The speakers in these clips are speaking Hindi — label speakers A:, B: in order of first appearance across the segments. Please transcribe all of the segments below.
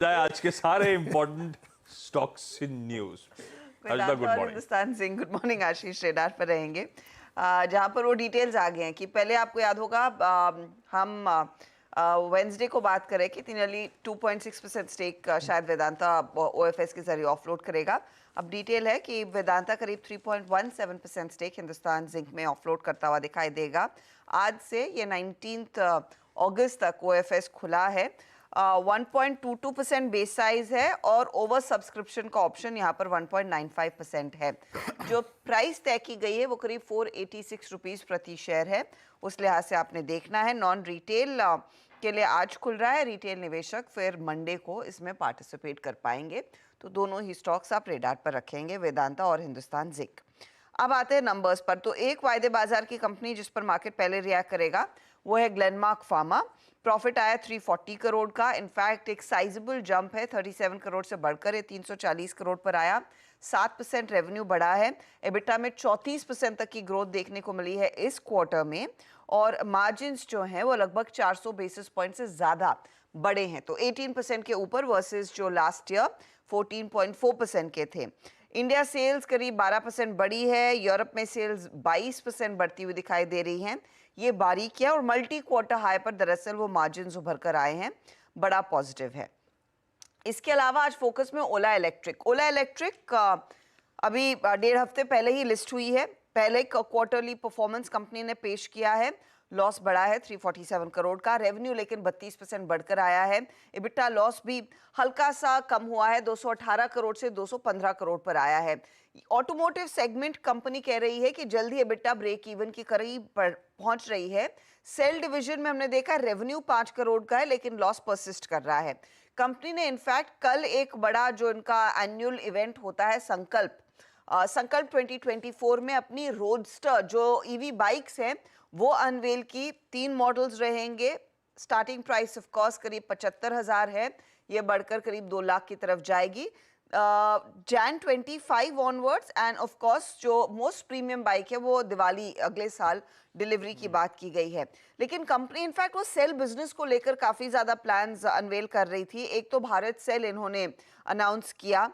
A: आज के सारे important stocks in news.
B: Vedanta
A: good
B: और
A: morning.
B: Hindustan zinc good morning Ashish radar पर रहेंगे, जहां पर वो डिटेल्स आ गए हैं कि पहले आपको याद होगा हम वेंसडे को बात करें कि नियरली 2.6% स्टेक शायद वेदांता ओएफएस के जरिए ऑफलोड करेगा। अब डिटेल है कि वेदांता करीब 3.17% स्टेक हिंदुस्तान जिंक में ऑफलोड करता हुआ दिखाई देगा। आज से ये 19 अगस्त तक ओएफएस खुला है। 1.22% बेस साइज है और ओवर सब्सक्रिप्शन का ऑप्शन यहाँ पर 1.95% है। जो प्राइस तय की गई है वो करीब 486 रुपीस प्रति शेयर है। उस लिहाज से आपने देखना है। नॉन रिटेल के लिए आज खुल रहा है, रिटेल निवेशक फिर मंडे को इसमें पार्टिसिपेट कर पाएंगे। तो दोनों ही स्टॉक्स आप रेडार पर रखेंगे, वेदांता और हिंदुस्तान जिंक। अब आते हैं नंबर्स पर। तो एक वायदे बाजार की कंपनी जिस पर मार्केट पहले रिएक्ट करेगा वो है ग्लेनमार्क फार्मा। प्रॉफिट आया 340 करोड़ का। इनफैक्ट एक साइजेबल जंप है, 37 करोड़ से बढ़कर ये 340 करोड़ पर आया। 7% रेवेन्यू बढ़ा है। एबिटा में 34% तक की ग्रोथ देखने को मिली है इस क्वार्टर में और मार्जिन्स जो हैं वो लगभग 400 बेसिस पॉइंट से ज़्यादा बड़े हैं। तो 18% के ऊपर वर्सेस जो लास्ट ईयर 14.4% के थे। इंडिया सेल्स करीब 12% बढ़ी है। यूरोप में सेल्स 22% बढ़ती हुई दिखाई दे रही हैं। ये बारीकियां और मल्टी क्वार्टर हाई पर दरअसल वो मार्जिन्स उभर कर आए हैं, बड़ा पॉजिटिव है। इसके अलावा आज फोकस में ओला इलेक्ट्रिक अभी 1.5 हफ्ते पहले ही लिस्ट हुई है। पहले क्वार्टरली परफॉर्मेंस कंपनी ने पेश किया है। लॉस बढ़ा है 347 करोड़ का। रेवेन्यू लेकिन 32% बढ़कर आया है। इबिटा लॉस भी हल्का सा कम हुआ है, 218 करोड़ से 215 करोड़ पर आया है। ऑटोमोटिव सेगमेंट कंपनी कह रही है कि जल्द ही इबिटा ब्रेक इवन की करीब पहुंच रही है। सेल डिवीजन में हमने देखा रेवेन्यू 5 करोड़ का है लेकिन लॉस परसिस्ट कर रहा है। कंपनी ने इनफैक्ट कल एक बड़ा जो इनका एनुअल इवेंट होता है संकल्प 2024 में अपनी रोडस्टर जो ईवी बाइक्स हैं वो अनवेल की। 3 मॉडल्स रहेंगे। स्टार्टिंग प्राइस ऑफ कोर्स करीब 75,000 है, ये बढ़कर करीब 2 लाख की तरफ जाएगी Jan 25 onwards. End of course जो मोस्ट प्रीमियम बाइक है वो दिवाली अगले साल डिलीवरी की बात की गई है। लेकिन कंपनी इनफैक्ट वो सेल बिजनेस को लेकर काफ़ी ज़्यादा प्लान्स अनवेल कर रही थी। एक तो भारत सेल इन्होंने अनाउंस किया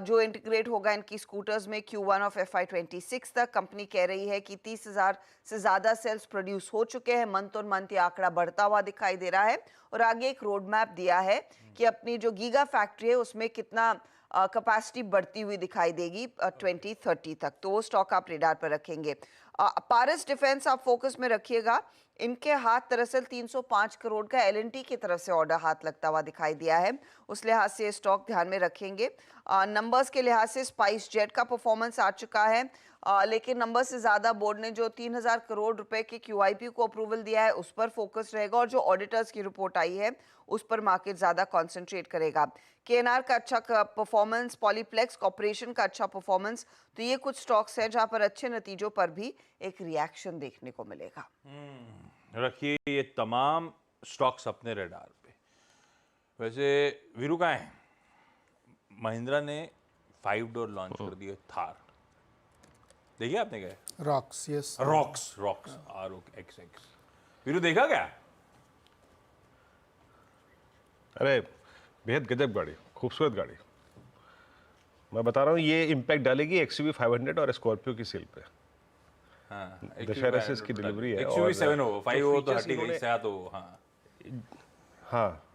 B: जो इंटीग्रेट होगा इनकी स्कूटर्स में Q1 ऑफ FY26 तक। कंपनी कह रही है कि 30,000 से ज़्यादा सेल्स प्रोड्यूस हो चुके हैं। मंथ ऑन मंथ ये आंकड़ा बढ़ता हुआ दिखाई दे रहा है और आगे एक रोड मैप दिया है कि अपनी जो गीगा फैक्ट्री है उसमें कितना कैपेसिटी बढ़ती हुई दिखाई देगी 2030 तक। तो वो स्टॉक आप रेडार पर रखेंगे। पारस डिफेंस आप फोकस में रखिएगा। इनके हाथ दरअसल 305 करोड़ का L&T की तरफ से ऑर्डर हाथ लगता हुआ दिखाई दिया है। उस लिहाज से स्टॉक ध्यान में रखेंगे। नंबर्स के लिहाज से स्पाइस जेट का परफॉर्मेंस आ चुका है, लेकिन नंबर से ज़्यादा बोर्ड ने जो 3,000 करोड़ रुपए के QIP को अप्रूवल दिया है उस पर फोकस रहेगा और जो ऑडिटर्स की रिपोर्ट आई है उस पर मार्केट ज़्यादा कॉन्सेंट्रेट करेगा। KNR का अच्छा परफॉर्मेंस, पॉलीप्लेक्स कॉर्पोरेशन का अच्छा परफॉर्मेंस। तो ये कुछ स्टॉक्स हैं जहां पर अच्छे नतीजों पर भी एक रिएक्शन देखने को मिलेगा।
A: रखिए ये तमाम स्टॉक्स अपने रडार पे। वैसे वीरू कहाँ है? महिंद्रा ने 5 डोर लॉन्च कर दिया थार। देखिए आपने क्या?
C: Rocks, yes.
A: Rocks ROXX। Veeru देखा क्या?
D: अरे बेहद गजब गाड़ी, खूबसूरत गाड़ी। मैं बता रहा हूँ ये इम्पैक्ट डालेगी XUV 500 और स्कॉर्पियो की सेल पे।
A: हाँ,
D: दशहरा से इसकी डिलीवरी है।
A: XUV 7 हो, 5 हो तो हटी गई, 7 हो।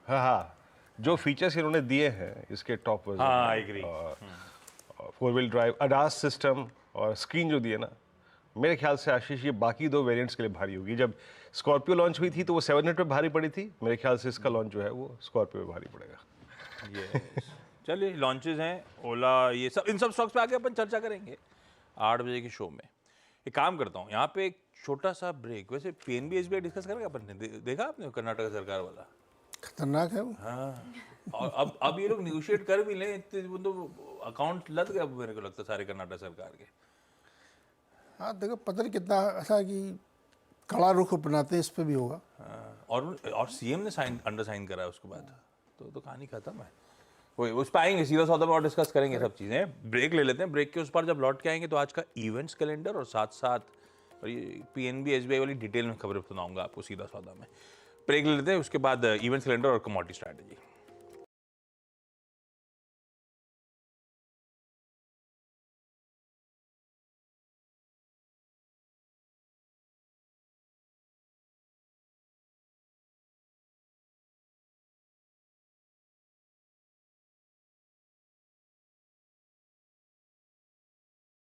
D: हाँ, जो फीचर्स इन्होंने दिए हैं इसके टॉप वर्जन,
A: हाँ, I agree.
D: 4 wheel drive ADAS system और स्क्रीन जो दिए ना, मेरे ख्याल से आशीष ये बाकी 2 वेरिएंट्स के लिए भारी होगी। जब स्कॉर्पियो लॉन्च हुई थी तो वो 700 पे भारी पड़ी थी। मेरे ख्याल से इसका लॉन्च जो है वो स्कॉर्पियो पे भारी पड़ेगा।
A: ये चलिए लॉन्चेस हैं ओला, ये सब, इन सब स्टॉक्स पे आके अपन चर्चा करेंगे 8 बजे के शो में। एक काम करता हूँ, यहाँ पे एक छोटा सा ब्रेक। वैसे PNB SBI डिस्कस करेंगे अपन ने, देखा आपने कर्नाटक सरकार वाला?
C: खतरनाक है वो।
A: हाँ, और अब ये लोग निगोशिएट कर भी लें, इतने तो अकाउंट लद गए मेरे को लगता है सारे कर्नाटक सरकार के।
C: हाँ देखो, पता नहीं कितना ऐसा कि कड़ा रुख अपनाते हैं, इस पे भी होगा।
A: हाँ, और CM ने अंडर साइन करा है उसके बाद तो कहानी खत्म है। वही उस पर आएंगे सीधा सौदा में और डिस्कस करेंगे सब चीज़ें। ब्रेक ले लेते हैं, ब्रेक के उस पर जब लौट के आएंगे तो आज का इवेंट्स कैलेंडर और साथ साथ और ये PNB SBI वाली डिटेल में खबरें सुनाऊंगा आपको सीधा सौदा में। ब्रेक ले लेते हैं, उसके बाद इवेंट्स कैलेंडर और कमोडिटी स्ट्रैटेजी।